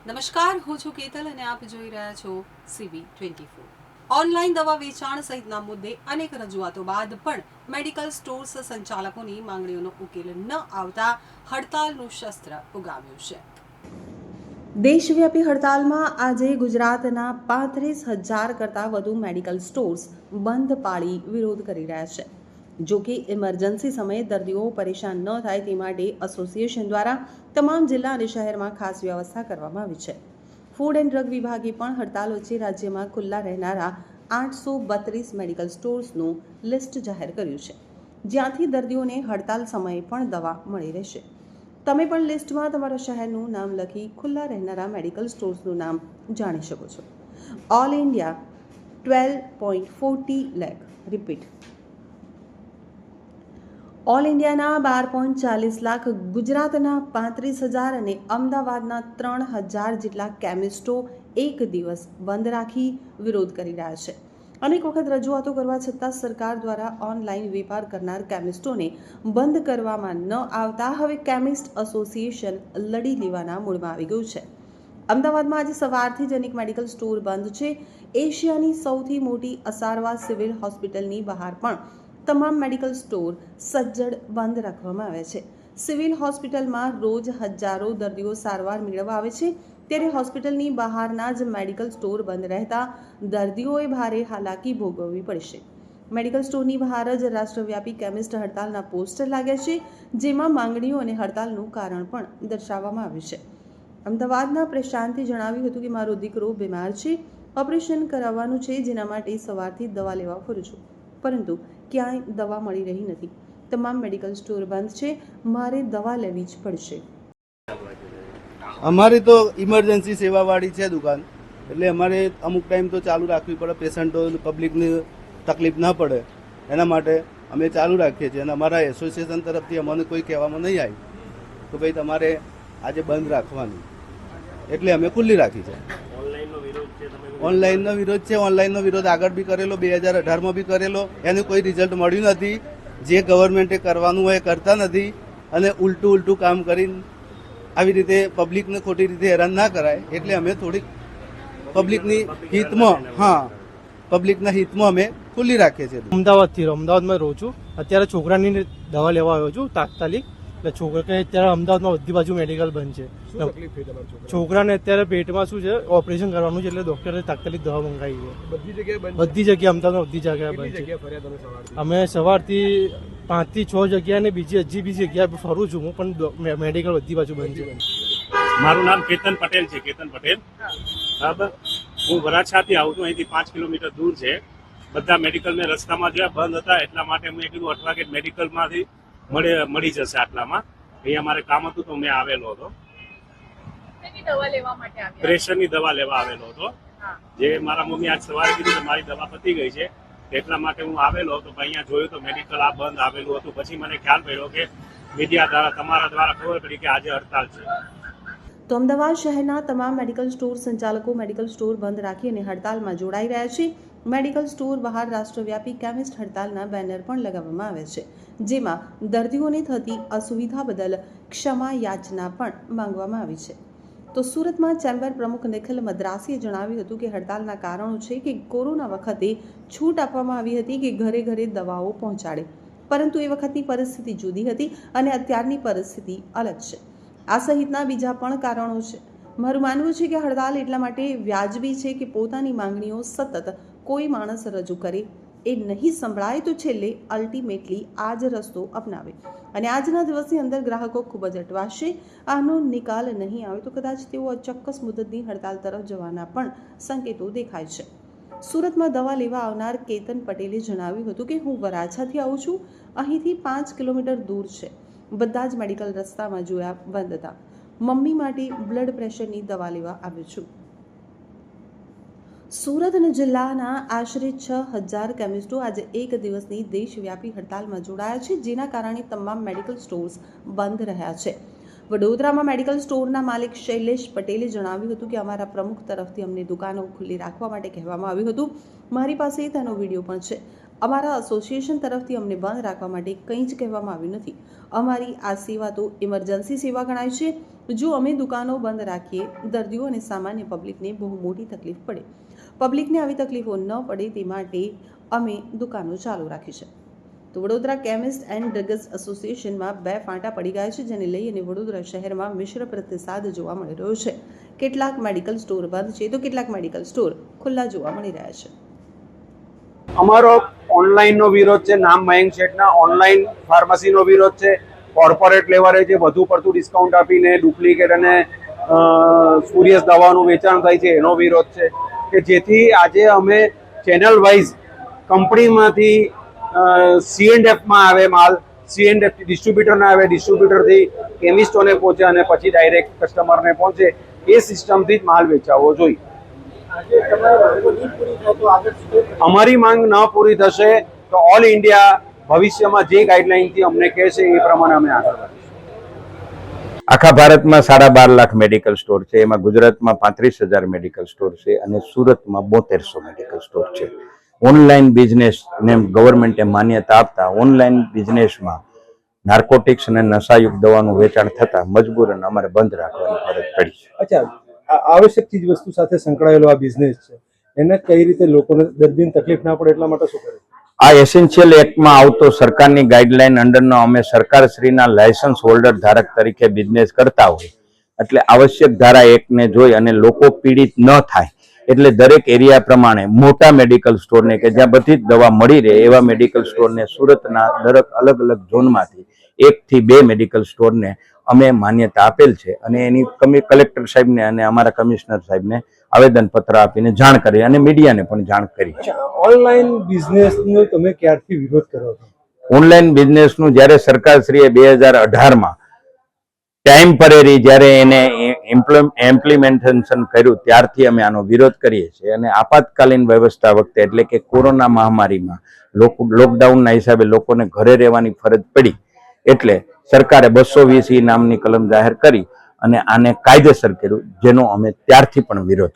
નમસ્કાર, હું છું કેતલ અને આપ જોઈ રહ્યા છો CB24. ઓનલાઈન દવા વેચાણ સહિતના મુદ્દે અનેક રજૂઆતો બાદ પણ મેડિકલ સ્ટોર્સ સંચાલકોની માંગણીઓનો ઉકેલ ન આવતા હડતાલનું શસ્ત્ર ઉગામ્યું છે. દેશવ્યાપી હડતાલમાં આજે ગુજરાતના 35,000 કરતાં વધુ મેડિકલ સ્ટોર્સ બંધ પાળી વિરોધ કરી રહ્યા છે. જો કે ઇમરજન્સી સમયે દર્દીઓ પરેશાન ન થાય તે માટે એસોસિએશન દ્વારા તમામ જિલ્લા અને શહેરમાં ખાસ વ્યવસ્થા કરવામાં આવી છે. ફૂડ એન્ડ ડ્રગ વિભાગે પણ હડતાલ વચ્ચે રાજ્યમાં ખુલ્લા રહેનારા 832 મેડિકલ સ્ટોર્સનું લિસ્ટ જાહેર કર્યું છે, જ્યાંથી દર્દીઓને હડતાલ સમયે પણ દવા મળી રહેશે. તમે પણ લિસ્ટમાં તમારા શહેરનું નામ લખી ખુલ્લા રહેનારા મેડિકલ સ્ટોર્સનું નામ જાણી શકો છો. All India 12.40 lakh repeat all ઇન્ડિયાના 12.40 લાખ, ગુજરાતના 35,000 અને અમદાવાદના 3,000 જેટલા કેમિસ્ટો એક દિવસ બંધ રાખી વિરોધ કરી રહ્યા છે. અનેક વખત રજૂઆતો કરવા છતાં સરકાર દ્વારા ઓનલાઈન વેપાર કરનાર કેમિસ્ટોને બંધ કરવામાં ન આવતા હવે કેમિસ્ટ એસોસિએશન લડી લેવાના મૂડમાં આવી ગયું છે. અમદાવાદમાં આજે સવારથી જ અનેક મેડિકલ સ્ટોર બંધ છે. એશિયાની સૌથી મોટી અસારવા સિવિલ હોસ્પિટલની બહાર પણ તમામ મેડિકલ સ્ટોર સજ્જડ બંધ રાખવામાં આવે છે. સિવિલ હોસ્પિટલમાં રોજ હજારો દર્દીઓ સારવાર મેળવવા આવે છે, ત્યારે હોસ્પિટલની બહારના જ મેડિકલ સ્ટોર બંધ રહેતા દર્દીઓએ ભારે હાલાકી ભોગવવી પડશે. મેડિકલ સ્ટોરની બહાર જ રાષ્ટ્રવ્યાપી કેમિસ્ટ હડતાલના પોસ્ટર લાગ્યા છે, જેમાં માંગણીઓ અને હડતાલનું કારણ પણ દર્શાવવામાં આવ્યું છે. અમદાવાદના પ્રશાંતે જણાવ્યું હતું કે મારો દીકરો બીમાર છે, ઓપરેશન કરાવવાનું છે, જેના માટે સવારથી દવા લેવા ફરું છું, પરંતુ ક્યાંય દવા મળી રહી નથી. તમામ મેડિકલ સ્ટોર બંધ છે, મારે દવા લેવી જ પડશે. અમારી તો ઇમરજન્સી સેવાવાળી છે દુકાન, એટલે અમારે અમુક ટાઈમ તો ચાલુ રાખવી પડે, પેશન્ટો પબ્લિકને તકલીફ ના પડે એના માટે અમે ચાલુ રાખીએ છીએ. અને અમારા એસોસિએશન તરફથી અમને કોઈ કહેવામાં નહીં આવી તો ભાઈ તમારે આજે બંધ રાખવાનું, એટલે અમે ખુલ્લી રાખી છે. ઓનલાઈનનો વિરોધ છે. ઓનલાઈનનો વિરોધ આગળ બી કરેલો, 2018માં બી કરેલો, એનું કોઈ રિઝલ્ટ મળ્યું નથી. જે ગવર્મેન્ટે કરવાનું હોય કરતા નથી અને ઉલટું કામ કરીને આવી રીતે પબ્લિકને ખોટી રીતે હેરાન ના કરાય, એટલે અમે થોડીક પબ્લિકની હિતમાં અમે ખુલ્લી રાખીએ છીએ. અમદાવાદમાં રહું છું. અત્યારે છોકરાની દવા લેવા આવ્યો છું તાત્કાલિક. એટલે છોકરાને અત્યારે અમદાવાદમાં બધી બાજુ મેડિકલ બંધ છે. છોકરાને અત્યારે પેટમાં શું છે, ઓપરેશન કરવાનું છે, એટલે ડોક્ટરે તાત્કાલિક દવા મંગાવી છે. બધી જગ્યાએ અમદાવાદમાં બધી જગ્યાએ બંધ છે. અમે સવારથી 5 થી 6 જગ્યાએ ને બીજી જગ્યાએ ફરું છું હું, પણ મેડિકલ બધી બાજુ બંધ છે. મારું નામ કેતન પટેલ છે. બરાબર, હું વરાછાથી આવું છું. અહીંથી 5 કિલોમીટર દૂર છે. બધા મેડિકલ મેં રસ્તામાં જોયા બંધ હતા, એટલા માટે મેં કીધું અઠવા કે મેડિકલમાંથી મળી જશે આટલામાં. અહીંયા મારે કામ હતું તો મેં આવેલો હતો. પ્રેશરની દવા લેવા આવેલો હતો. જે મારા મમ્મી આજ સવારે કીધું કે મારી દવા પતી ગઈ છે, એટલા માટે હું આવેલો હતો. અહીંયા જોયું તો મેડિકલ આ બંધ આવેલું હતું. પછી મને ખ્યાલ પડ્યો કે મીડિયા દ્વારા, તમારા દ્વારા ખબર પડી કે આજે હડતાલ છે. તો અમદાવાદ શહેરના તમામ મેડિકલ સ્ટોર સંચાલકો મેડિકલ સ્ટોર બંધ રાખી અને હડતાલમાં જોડાઈ રહ્યા છે. મેડિકલ સ્ટોર બહાર રાષ્ટ્રવ્યાપી કેમિસ્ટ હડતાલના બેનર પણ લગાવવામાં આવે છે, જેમાં દર્દીઓને થતી અસુવિધા બદલ ક્ષમા યાચના પણ માંગવામાં આવી છે. તો સુરતમાં ચેમ્બર પ્રમુખ નિખિલ મદ્રાસીએ જણાવ્યું હતું કે હડતાલના કારણો છે કે કોરોના વખતે છૂટ આપવામાં આવી હતી કે ઘરે ઘરે દવાઓ પહોંચાડે, પરંતુ એ વખતની પરિસ્થિતિ જુદી હતી અને અત્યારની પરિસ્થિતિ અલગ છે. આ સહિતના બીજા પણ કારણો છે. મારું માનવું છે કે હડતાલ એટલા માટે વ્યાજબી છે કે પોતાની માંગણીઓ સતત કોઈ માણસ રજૂ કરે, એ નહીં સંભળાય તો છેલ્લે અલ્ટિમેટલી આ જ રસ્તો અપનાવે અને આજના દિવસની અંદર ગ્રાહકો ખૂબ જ અટવાશે. આનો નિકાલ નહીં આવે તો કદાચ તેઓ અચોક્કસ મુદતની હડતાલ તરફ જવાના પણ સંકેતો દેખાય છે. સુરતમાં દવા લેવા આવનાર કેતન પટેલે જણાવ્યું હતું કે હું વરાછાથી આવું છું, અહીંથી 5 કિલોમીટર દૂર છે. બધા જ મેડિકલ રસ્તામાં જોયા બંધ હતા. મમ્મી માટે બ્લડ પ્રેશરની દવા લેવા આવ્યો છું. સુરત અને જિલ્લાના આશરે 6,000 કેમિસ્ટો આજે એક દિવસની દેશવ્યાપી હડતાલમાં જોડાયા છે, જેના કારણે તમામ મેડિકલ સ્ટોર્સ બંધ રહ્યા છે. વડોદરામાં મેડિકલ સ્ટોરના માલિક શૈલેષ પટેલે જણાવ્યું હતું કે અમારા પ્રમુખ તરફથી અમને દુકાનો ખુલ્લી રાખવા માટે કહેવામાં આવ્યું હતું. મારી પાસે તેનો વિડીયો પણ છે. અમારા એસોસિએશન તરફથી અમને બંધ રાખવા માટે કંઈ જ કહેવામાં આવ્યું નથી. અમારી આ સેવા તો ઇમરજન્સી સેવા ગણાય છે. જો અમે દુકાનો બંધ રાખીએ, દર્દીઓ અને સામાન્ય પબ્લિકને બહુ મોટી તકલીફ પડે. પબ્લિકને આવી તકલીફો ન પડે તે માટે અમે દુકાનો ચાલુ રાખી છે. તો વડોદરા કેમિસ્ટ એન્ડ ડ્રગ્સ એસોસિએશનમાં 2 ફાંટા પડી ગયા છે, જેને લઈ અને વડોદરા શહેરમાં મિશ્ર પ્રતિસાદ જોવા મળી રહ્યો છે. કેટલાક મેડિકલ સ્ટોર બંધ છે તો કેટલાક મેડિકલ સ્ટોર ખુલ્લા જોવા મળી રહ્યા છે. અમારો ઓનલાઈનનો વિરોધ છે, નામ મયંક શેઠના ઓનલાઈન ફાર્મસીનો વિરોધ છે. કોર્પોરેટ લેવલે જે વધુ પડતું ડિસ્કાઉન્ટ આપીને ડુપ્લિકેટ અને સ્પુરિયસ દવાનું વેચાણ થાય છે એનો વિરોધ છે. કે જેથી આજે અમે ચેનલ વાઇઝ કંપનીમાંથી C&Fમાં આવે માલ, C&F ડિસ્ટ્રીબ્યુટરને આવે, ડિસ્ટ્રીબ્યુટરથી કેમિસ્ટોને પહોંચે અને પછી ડાયરેક્ટ કસ્ટમરને પહોંચે એ સિસ્ટમથી જ માલ વેચાવવો જોઈએ. અમારી માંગ ન પૂરી થશે તો ઓલ ઇન્ડિયા ભવિષ્યમાં જે ગાઈડલાઇનથી અમને કહે છે એ પ્રમાણે અમે આગળ વધીશું. આખા ભારતમાં 12.5 લાખ મેડિકલ સ્ટોર છે. એમાં ગુજરાતમાં 35,000 મેડિકલ સ્ટોર છે અને સુરતમાં 7200 મેડિકલ સ્ટોર છે. ઓનલાઈન બિઝનેસને ગવર્મેન્ટે માન્યતા આપતા ઓનલાઈન બિઝનેસમાં નાર્કોટિક્સ અને નશાયુક્ત દવાનું વેચાણ થતા મજબૂરન અમારે બંધ રાખવાની ફરજ પડી છે. અચ્છા, આવશ્યક ચીજ વસ્તુ સાથે સંકળાયેલો આ બિઝનેસ છે, એને કઈ રીતે લોકોને દર્દીને તકલીફ ના પડે એટલા માટે શું કરે? આ એસેન્શિયલ એક્ટમાં આવતો સરકારની ગાઈડલાઈન અંડરનો અમે સરકારશ્રીના લાયસન્સ હોલ્ડર ધારક તરીકે બિઝનેસ કરતા હોય એટલે આવશ્યક ધારા એક્ટને જોઈ અને લોકો પીડિત ન થાય એટલે દરેક એરિયા પ્રમાણે મોટા મેડિકલ સ્ટોરને કે જ્યાં બધી જ દવા મળી રહે એવા મેડિકલ સ્ટોરને સુરતના દરેક અલગ અલગ ઝોનમાંથી 1 થી 2 મેડિકલ સ્ટોરને અમે માન્યતા આપેલ છે અને એની કલેક્ટર સાહેબને અને અમારા કમિશનર સાહેબને આવેદનપત્ર આપીને જાણ કરી અને મીડિયાને પણ જાણ કરી છે. ઓનલાઈન બિઝનેસનો તમે ક્યારથી વિરોધ કરો છો? ઓનલાઈન બિઝનેસનું જ્યારે સરકારશ્રીએ 2018માં ટેમ્પરરી જ્યારે એને ઇમ્પ્લિમેન્ટેશન કર્યું ત્યારથી અમે આનો વિરોધ કરીએ છીએ અને આપાતકાલીન વ્યવસ્થા વખતે એટલે કે કોરોના મહામારીમાં લોકડાઉનના હિસાબે લોકોને ઘરે રહેવાની ફરજ પડી એટલે સરકારે 220E નામની કલમ જાહેર કરી અને આને કાયદેસર કર્યું, જેનો અમે ત્યારથી પણ વિરોધ